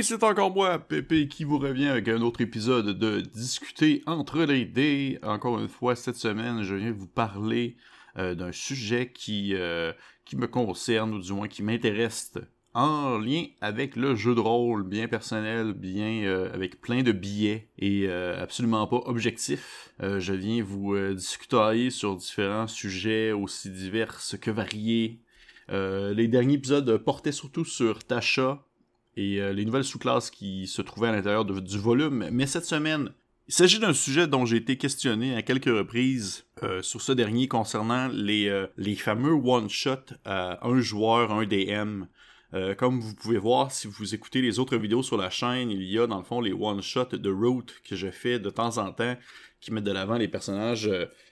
c'est encore moi, Pépé, qui vous revient avec un autre épisode de Discuter entre les dés. Encore une fois, cette semaine, je viens vous parler d'un sujet qui me concerne, ou du moins qui m'intéresse, en lien avec le jeu de rôle, bien personnel, bien avec plein de biais et absolument pas objectif. Je viens vous discuter sur différents sujets aussi divers que variés. Les derniers épisodes portaient surtout sur Tasha et les nouvelles sous-classes qui se trouvaient à l'intérieur du volume. Mais cette semaine, il s'agit d'un sujet dont j'ai été questionné à quelques reprises sur ce dernier concernant les fameux one-shots à un joueur, un DM. Comme vous pouvez voir, si vous écoutez les autres vidéos sur la chaîne, il y a dans le fond les one-shots de Root que je fais de temps en temps qui mettent de l'avant les personnages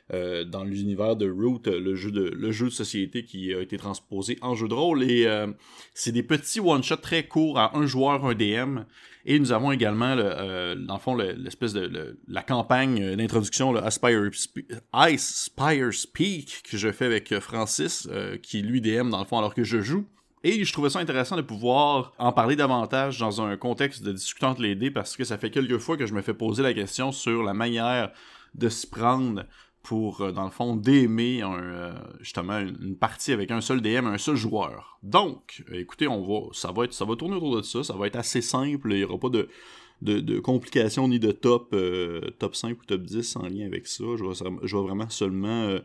dans l'univers de Root, le jeu de société qui a été transposé en jeu de rôle. Et c'est des petits one-shots très courts à un joueur, un DM. Et nous avons également, dans le fond, l'espèce de la campagne d'introduction, le Spire Speak, que je fais avec Francis, qui lui DM dans le fond alors que je joue. Et je trouvais ça intéressant de pouvoir en parler davantage dans un contexte de discutant entre les dés parce que ça fait quelques fois que je me fais poser la question sur la manière de se prendre pour, dans le fond, DMer justement une partie avec un seul DM, un seul joueur. Donc, écoutez, ça va tourner autour de ça, ça va être assez simple, il n'y aura pas de complications ni de top 5 ou top 10 en lien avec ça. Je vais vraiment seulement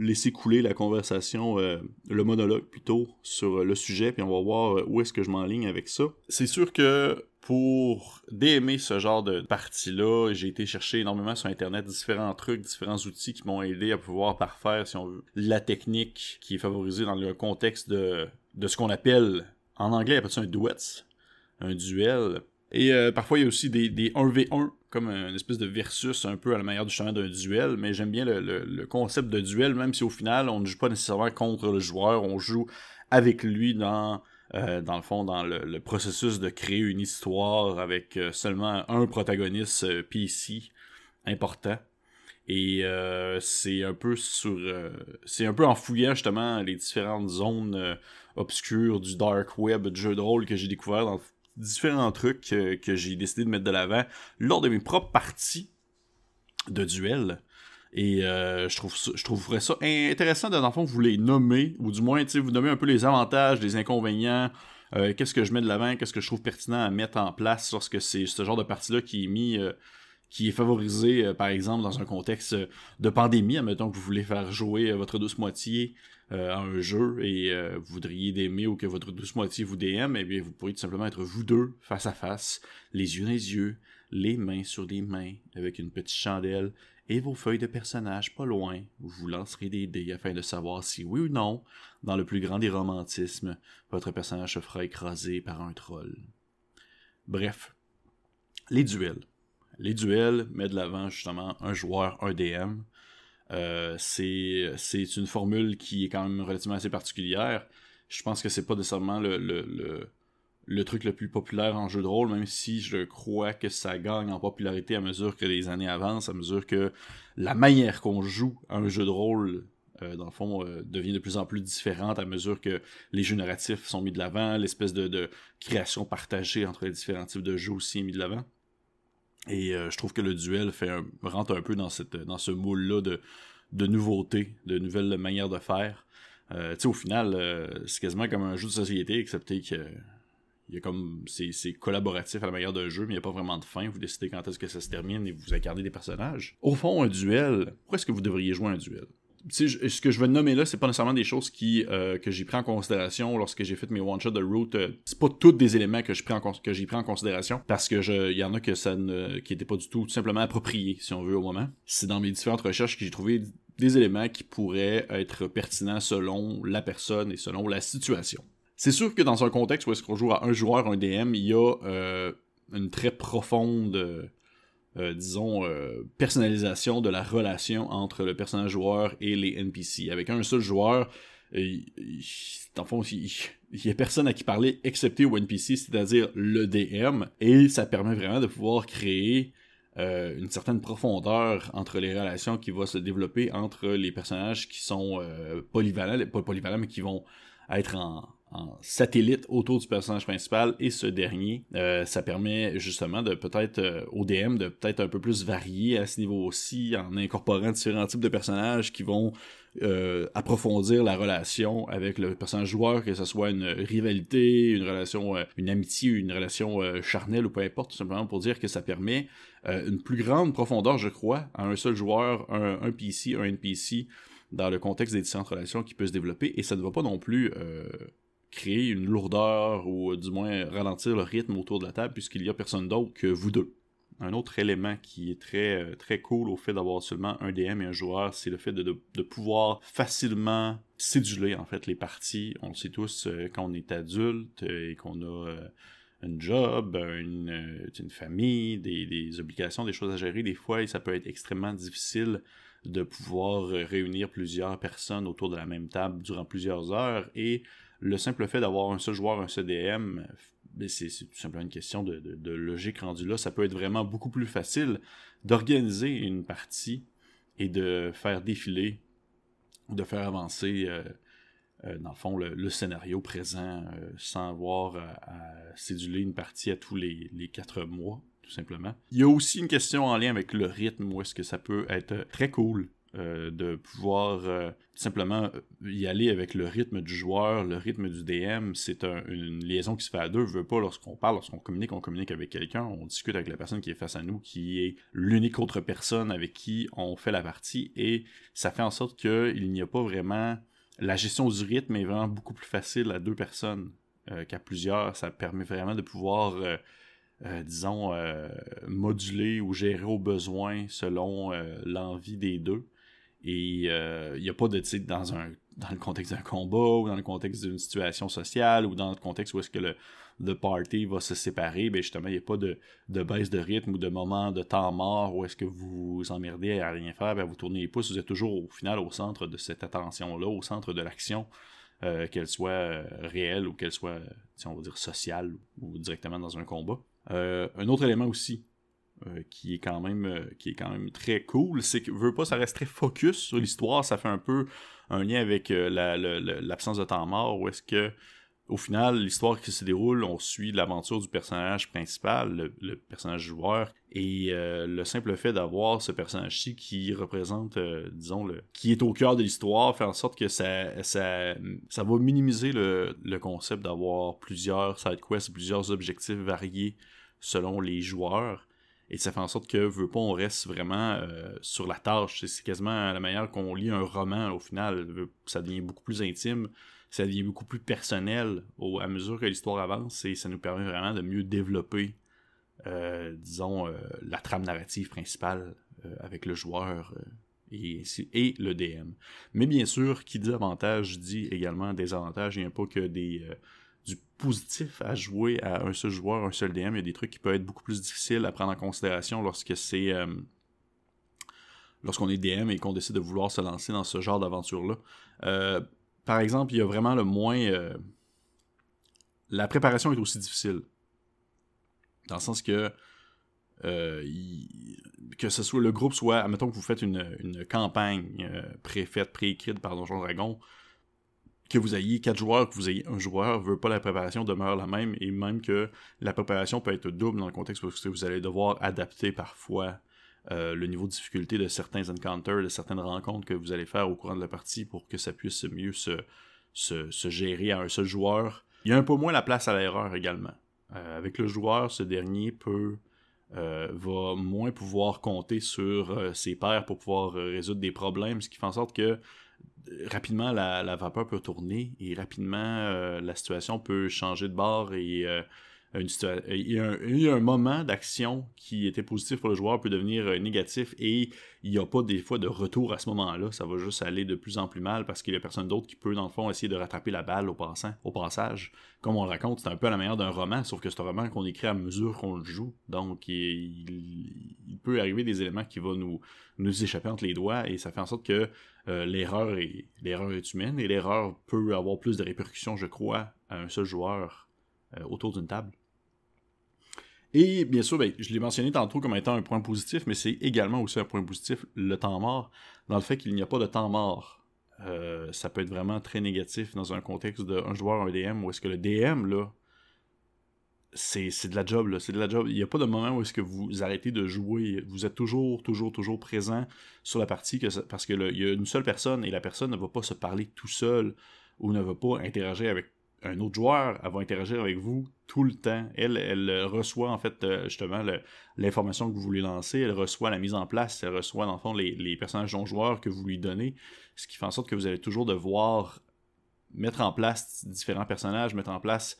laisser couler la conversation, le monologue plutôt, sur le sujet, puis on va voir où est-ce que je m'enligne avec ça. C'est sûr que pour DMer ce genre de partie-là, j'ai été chercher énormément sur Internet différents trucs, différents outils qui m'ont aidé à pouvoir parfaire, si on veut, la technique qui est favorisée dans le contexte de ce qu'on appelle, en anglais, on appelle ça un duel. Et parfois, il y a aussi des 1v1, comme une espèce de versus un peu à la manière du chemin d'un duel, mais j'aime bien le concept de duel, même si au final, on ne joue pas nécessairement contre le joueur, on joue avec lui dans le fond, dans le processus de créer une histoire avec seulement un protagoniste PC important. Et c'est un peu en fouillant justement les différentes zones obscures du dark web de jeux de rôle que j'ai découvert dans différents trucs que j'ai décidé de mettre de l'avant lors de mes propres parties de duel. Et je trouverais ça intéressant de, dans le fond, vous les nommer, ou du moins, vous nommer un peu les avantages, les inconvénients, qu'est-ce que je mets de l'avant, qu'est-ce que je trouve pertinent à mettre en place lorsque c'est ce genre de partie-là qui est mis, qui est favorisé, par exemple, dans un contexte de pandémie. Admettons que vous voulez faire jouer votre douce moitié à un jeu et vous voudriez DMer ou que votre douce moitié vous DM, eh bien, vous pourriez tout simplement être vous deux, face à face, les yeux dans les yeux, les mains sur les mains, avec une petite chandelle, et vos feuilles de personnages pas loin, où vous lancerez des dés afin de savoir si oui ou non, dans le plus grand des romantismes, votre personnage se fera écraser par un troll. Bref, les duels. Les duels mettent de l'avant justement un joueur, un DM. C'est une formule qui est quand même relativement assez particulière. Je pense que c'est pas nécessairement le truc le plus populaire en jeu de rôle, même si je crois que ça gagne en popularité à mesure que les années avancent, à mesure que la manière qu'on joue à un jeu de rôle, dans le fond, devient de plus en plus différente à mesure que les jeux narratifs sont mis de l'avant, l'espèce de création partagée entre les différents types de jeux aussi est mis de l'avant. Et je trouve que le duel rentre un peu dans ce moule-là de nouveautés, de nouvelles manières de faire. Au final, c'est quasiment comme un jeu de société, excepté que il y a comme c'est collaboratif à la manière d'un jeu, mais il n'y a pas vraiment de fin. Vous décidez quand est-ce que ça se termine et vous incarnez des personnages. Au fond, un duel, pourquoi est-ce que vous devriez jouer un duel? Ce que je vais nommer là, c'est pas nécessairement des choses que j'ai pris en considération lorsque j'ai fait mes one-shots de Root. C'est pas tous des éléments que j'ai pris en considération, parce que il y en a qui étaient pas du tout simplement appropriés, si on veut, au moment. C'est dans mes différentes recherches que j'ai trouvé des éléments qui pourraient être pertinents selon la personne et selon la situation. C'est sûr que dans un contexte où est-ce qu'on joue à un joueur, un DM, il y a une très profonde personnalisation de la relation entre le personnage joueur et les NPC. Avec un seul joueur, dans le fond, il y a personne à qui parler excepté au NPC, c'est-à-dire le DM, et ça permet vraiment de pouvoir créer une certaine profondeur entre les relations qui vont se développer entre les personnages qui sont polyvalents, pas polyvalents, mais qui vont être satellite autour du personnage principal et ce dernier. Ça permet justement de peut-être au DM de peut-être un peu plus varier à ce niveau aussi en incorporant différents types de personnages qui vont approfondir la relation avec le personnage joueur, que ce soit une rivalité, une relation, une amitié, une relation charnelle ou peu importe, tout simplement pour dire que ça permet une plus grande profondeur, je crois, à un seul joueur, un PC, un NPC, dans le contexte des différentes relations qui peuvent se développer, et ça ne va pas non plus créer une lourdeur ou du moins ralentir le rythme autour de la table puisqu'il n'y a personne d'autre que vous deux. Un autre élément qui est très, très cool au fait d'avoir seulement un DM et un joueur, c'est le fait de pouvoir facilement céduler en fait les parties. On le sait tous, quand on est adulte et qu'on a un job, une famille, des obligations, des choses à gérer, des fois ça peut être extrêmement difficile de pouvoir réunir plusieurs personnes autour de la même table durant plusieurs heures, et le simple fait d'avoir un seul joueur, un seul DM, c'est tout simplement une question de logique rendue là. Ça peut être vraiment beaucoup plus facile d'organiser une partie et de faire défiler, de faire avancer dans le fond le scénario présent sans avoir à céduler une partie à tous les 4 mois, tout simplement. Il y a aussi une question en lien avec le rythme, où est-ce que ça peut être très cool de pouvoir tout simplement y aller avec le rythme du joueur, le rythme du DM. C'est une liaison qui se fait à deux. Veut pas, lorsqu'on parle, lorsqu'on communique, on communique avec quelqu'un, on discute avec la personne qui est face à nous, qui est l'unique autre personne avec qui on fait la partie, et ça fait en sorte qu'il n'y a pas vraiment... La gestion du rythme est vraiment beaucoup plus facile à deux personnes qu'à plusieurs. Ça permet vraiment de pouvoir... disons, moduler ou gérer au besoin selon l'envie des deux. Et il n'y a pas de, tu sais, dans le contexte d'un combat, ou dans le contexte d'une situation sociale, ou dans le contexte où est-ce que le party va se séparer, ben justement, il n'y a pas de baisse de rythme ou de moment de temps mort où est-ce que vous vous emmerdez à rien faire, ben vous tournez les pouces, vous êtes toujours au final au centre de cette attention-là, au centre de l'action, qu'elle soit réelle ou qu'elle soit, si on va dire, sociale ou directement dans un combat. Un autre élément aussi qui est quand même très cool, c'est que veut pas, ça reste très focus sur l'histoire. Ça fait un peu un lien avec l'absence de temps mort, où est-ce que au final, l'histoire qui se déroule, on suit l'aventure du personnage principal, le personnage joueur, et le simple fait d'avoir ce personnage-ci qui représente, disons, qui est au cœur de l'histoire, fait en sorte que ça va minimiser le concept d'avoir plusieurs sidequests, plusieurs objectifs variés selon les joueurs. Et ça fait en sorte que, veut pas, on reste vraiment sur la tâche. C'est quasiment la manière qu'on lit un roman, au final. Ça devient beaucoup plus intime, ça devient beaucoup plus personnel à mesure que l'histoire avance, et ça nous permet vraiment de mieux développer, disons, la trame narrative principale avec le joueur et le DM. Mais bien sûr, qui dit avantage dit également désavantage. Il n'y a pas que du positif à jouer à un seul joueur, un seul DM. Il y a des trucs qui peuvent être beaucoup plus difficiles à prendre en considération lorsqu'on est DM et qu'on décide de vouloir se lancer dans ce genre d'aventure-là. Par exemple, il y a vraiment le moins... la préparation est aussi difficile. Dans le sens que que ce soit le groupe soit... Admettons que vous faites une campagne préécrite par Donjon Dragon, que vous ayez 4 joueurs, que vous ayez un joueur, veut pas, la préparation demeure la même, et même que la préparation peut être double dans le contexte parce que vous allez devoir adapter parfois le niveau de difficulté de certains encounters, de certaines rencontres que vous allez faire au courant de la partie pour que ça puisse mieux se gérer à un seul joueur. Il y a un peu moins la place à l'erreur également. Avec le joueur, ce dernier va moins pouvoir compter sur ses pairs pour pouvoir résoudre des problèmes, ce qui fait en sorte que rapidement la vapeur peut tourner, et rapidement la situation peut changer de bord, et il y a un moment d'action qui était positif pour le joueur peut devenir négatif, et il n'y a pas des fois de retour à ce moment-là. Ça va juste aller de plus en plus mal parce qu'il n'y a personne d'autre qui peut dans le fond essayer de rattraper la balle au passage. Comme on le raconte, c'est un peu à la manière d'un roman, sauf que c'est un roman qu'on écrit à mesure qu'on le joue, donc il peut arriver des éléments qui vont nous échapper entre les doigts, et ça fait en sorte que l'erreur est humaine, et l'erreur peut avoir plus de répercussions, je crois, à un seul joueur autour d'une table. Et bien sûr, je l'ai mentionné tantôt comme étant un point positif, mais c'est également aussi un point positif, le temps mort, dans le fait qu'il n'y a pas de temps mort ça peut être vraiment très négatif dans un contexte d'un joueur, un DM, où est-ce que le DM, là, c'est de la job, là, c'est de la job. Il n'y a pas de moment où est-ce que vous arrêtez de jouer. Vous êtes toujours présent sur la partie, parce que il y a une seule personne, et la personne ne va pas se parler tout seul, ou ne va pas interagir avec un autre joueur, elle va interagir avec vous tout le temps. Elle reçoit, en fait, justement, l'information que vous voulez lancer, elle reçoit la mise en place, elle reçoit, dans le fond, les personnages non-joueurs que vous lui donnez, ce qui fait en sorte que vous allez toujours devoir mettre en place différents personnages, mettre en place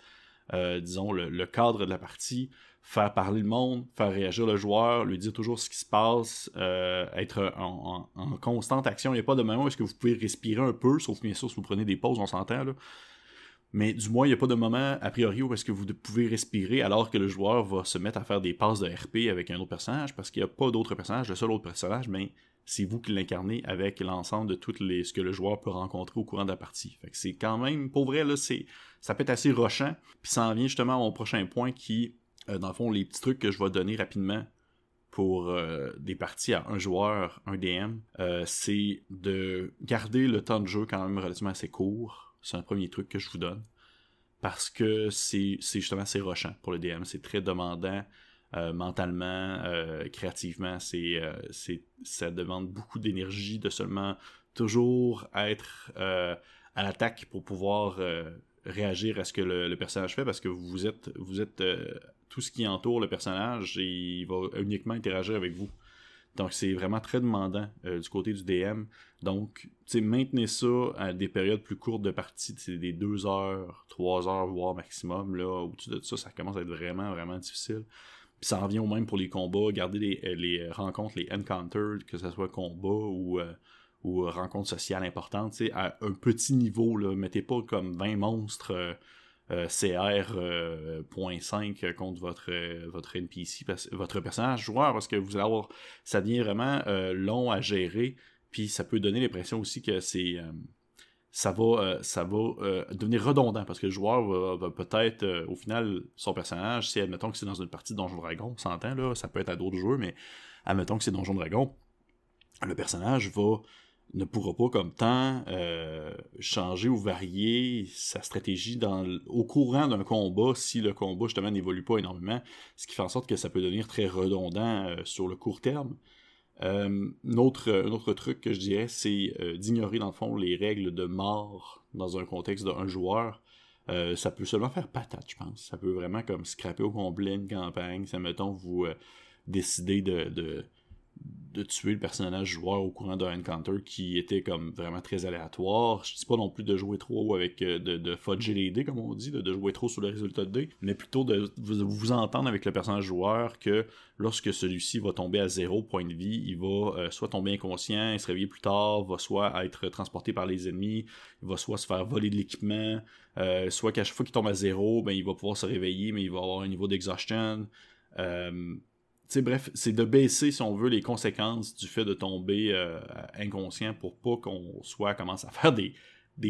disons, le cadre de la partie, faire parler le monde, faire réagir le joueur, lui dire toujours ce qui se passe, être en constante action. Il n'y a pas de moment où est-ce que vous pouvez respirer un peu, sauf bien sûr si vous prenez des pauses, on s'entend, là. Mais du moins, il n'y a pas de moment, a priori, où est-ce que vous pouvez respirer alors que le joueur va se mettre à faire des passes de RP avec un autre personnage, parce qu'il n'y a pas d'autre personnage. Le seul autre personnage, mais c'est vous qui l'incarnez avec l'ensemble de ce que le joueur peut rencontrer au courant de la partie. Fait que c'est quand même, pour vrai, là, ça peut être assez rushant. Puis ça en vient justement à mon prochain point qui, dans le fond, les petits trucs que je vais donner rapidement pour des parties à un joueur, un DM, c'est de garder le temps de jeu quand même relativement assez court. C'est un premier truc que je vous donne. Parce que c'est justement assez rushant pour le DM. C'est très demandant mentalement, créativement. Ça demande beaucoup d'énergie de seulement toujours être à l'attaque pour pouvoir réagir à ce que le personnage fait, parce que vous êtes tout ce qui entoure le personnage et il va uniquement interagir avec vous. Donc, c'est vraiment très demandant du côté du DM. Donc, maintenez ça à des périodes plus courtes de partie, des 2 heures, 3 heures, voire maximum. Là, au-dessus de ça commence à être vraiment, vraiment difficile. Puis ça en revient au même pour les combats. Gardez les rencontres, les encounters, que ce soit combat ou rencontres sociales importantes, à un petit niveau. Là. Mettez pas comme 20 monstres... CR.5 contre votre NPC, votre personnage joueur, parce que vous allez avoir, ça devient vraiment long à gérer, puis ça peut donner l'impression aussi que ça va devenir redondant, parce que le joueur va peut-être, au final, son personnage, si admettons que c'est dans une partie de Donjon Dragon, on s'entend là, ça peut être à d'autres jeux, mais admettons que c'est Donjon Dragon, le personnage ne pourra pas comme tant changer ou varier sa stratégie au courant d'un combat si le combat justement n'évolue pas énormément, ce qui fait en sorte que ça peut devenir très redondant sur le court terme. Un autre truc que je dirais, c'est d'ignorer dans le fond les règles de mort dans un contexte d'un joueur. Ça peut seulement faire patate, je pense. Ça peut vraiment comme scraper au complet une campagne. Ça, mettons, vous décidez de tuer le personnage joueur au courant d'un encounter qui était comme vraiment très aléatoire. Je dis pas non plus de jouer trop avec de fudger les dés, comme on dit, de jouer trop sur le résultat de dés, mais plutôt de vous entendre avec le personnage joueur que lorsque celui-ci va tomber à 0 point de vie, il va soit tomber inconscient, il se réveiller plus tard, va soit être transporté par les ennemis, il va soit se faire voler de l'équipement, soit qu'à chaque fois qu'il tombe à 0, ben, il va pouvoir se réveiller, mais il va avoir un niveau d'exhaustion. Bref, c'est de baisser, si on veut, les conséquences du fait de tomber inconscient pour pas qu'on commence à faire des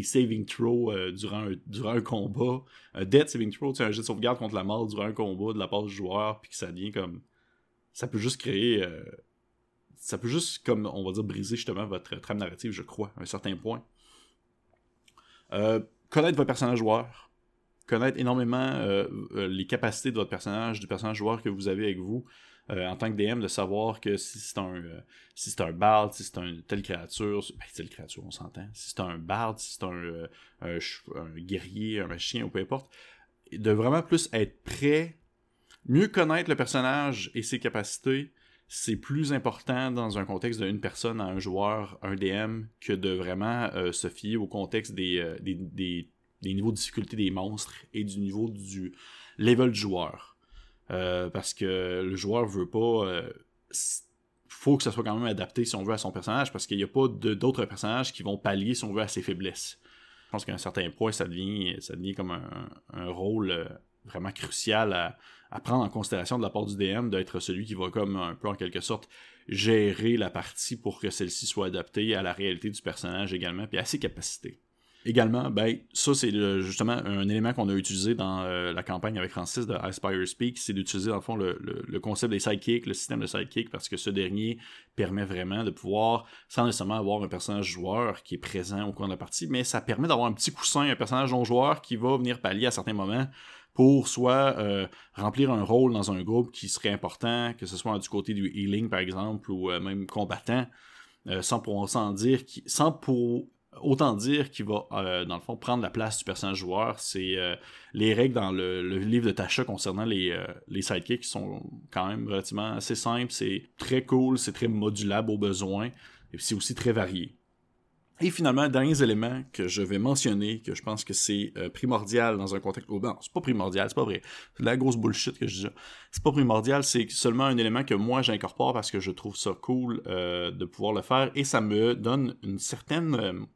saving throws durant un combat. Un dead saving throw, un jet de sauvegarde contre la mort durant un combat de la part du joueur, puis que ça devient comme... Ça peut juste créer... ça peut juste, comme on va dire, briser justement votre trame narrative, je crois, à un certain point. Connaître votre personnage joueur. Connaître énormément les capacités de votre personnage, du personnage joueur que vous avez avec vous. En tant que DM, de savoir que si c'est un bard, si c'est une telle créature, on s'entend, si c'est un bard, si c'est un guerrier, un magicien, ou peu importe, de vraiment plus être prêt, mieux connaître le personnage et ses capacités, c'est plus important dans un contexte d'une personne à un joueur, un DM, que de vraiment se fier au contexte des niveaux de difficulté des monstres et du niveau du level du joueur. Parce que le joueur veut pas... faut que ça soit quand même adapté, si on veut, à son personnage, parce qu'il n'y a pas d'autres personnages qui vont pallier, si on veut, à ses faiblesses. Je pense qu'à un certain point, ça devient comme un rôle vraiment crucial à prendre en considération de la part du DM, d'être celui qui va comme un peu, en quelque sorte, gérer la partie pour que celle-ci soit adaptée à la réalité du personnage également, puis à ses capacités. Également, ben, ça c'est justement un élément qu'on a utilisé dans la campagne avec Francis de Aspire Speak, c'est d'utiliser dans le fond le concept des sidekicks, le système de sidekick, parce que ce dernier permet vraiment de pouvoir, sans nécessairement avoir un personnage joueur qui est présent au cours de la partie, mais ça permet d'avoir un petit coussin, un personnage non joueur qui va venir pallier à certains moments pour soit remplir un rôle dans un groupe qui serait important, que ce soit du côté du healing par exemple, ou même combattant, sans pour autant dire qu'il va, dans le fond, prendre la place du personnage joueur. C'est les règles dans le livre de Tasha concernant les sidekicks qui sont quand même relativement assez simples. C'est très cool, c'est très modulable au besoin, et c'est aussi très varié. Et finalement, derniers éléments que je vais mentionner, que je pense que c'est primordial dans un contexte... Oh, non, c'est pas primordial, c'est pas vrai. C'est de la grosse bullshit que je dis là. C'est pas primordial, c'est seulement un élément que moi j'incorpore parce que je trouve ça cool de pouvoir le faire, et ça me donne une certaine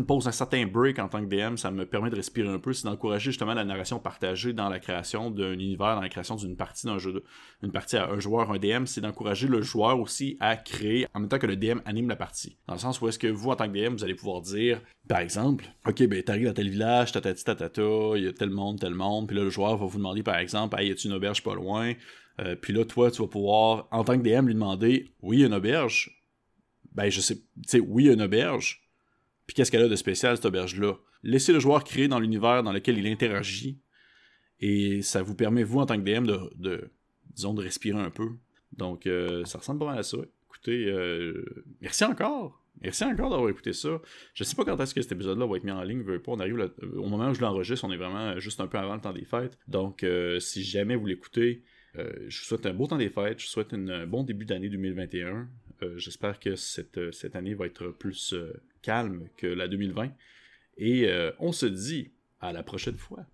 pause, un certain break en tant que DM, ça me permet de respirer un peu, c'est d'encourager justement la narration partagée dans la création d'un univers, dans la création d'une partie d'un jeu, une partie à un joueur, un DM, c'est d'encourager le joueur aussi à créer, en même temps que le DM anime la partie. Dans le sens où est-ce que vous, en tant que DM, vous allez pouvoir dire, par exemple, ok, ben t'arrives à tel village, tatati tatata, il y a tel monde, puis là le joueur va vous demander par exemple, hey, y a-tu une auberge pas loin? Puis là, toi, tu vas pouvoir, en tant que DM, lui demander, oui, il y a une auberge. Ben, je sais, tu sais, oui, il y a une auberge. Puis qu'est-ce qu'elle a de spécial, cette auberge-là? Laissez le joueur créer dans l'univers dans lequel il interagit, et ça vous permet, vous, en tant que DM, disons, de respirer un peu. Donc, ça ressemble pas mal à ça. Écoutez, merci encore. Merci encore d'avoir écouté ça. Je sais pas quand est-ce que cet épisode-là va être mis en ligne. On arrive au moment où je l'enregistre, on est vraiment juste un peu avant le temps des fêtes. Donc, si jamais vous l'écoutez, je vous souhaite un beau temps des fêtes. Je vous souhaite un bon début d'année 2021. J'espère que cette année va être plus calme que la 2020. Et on se dit à la prochaine fois.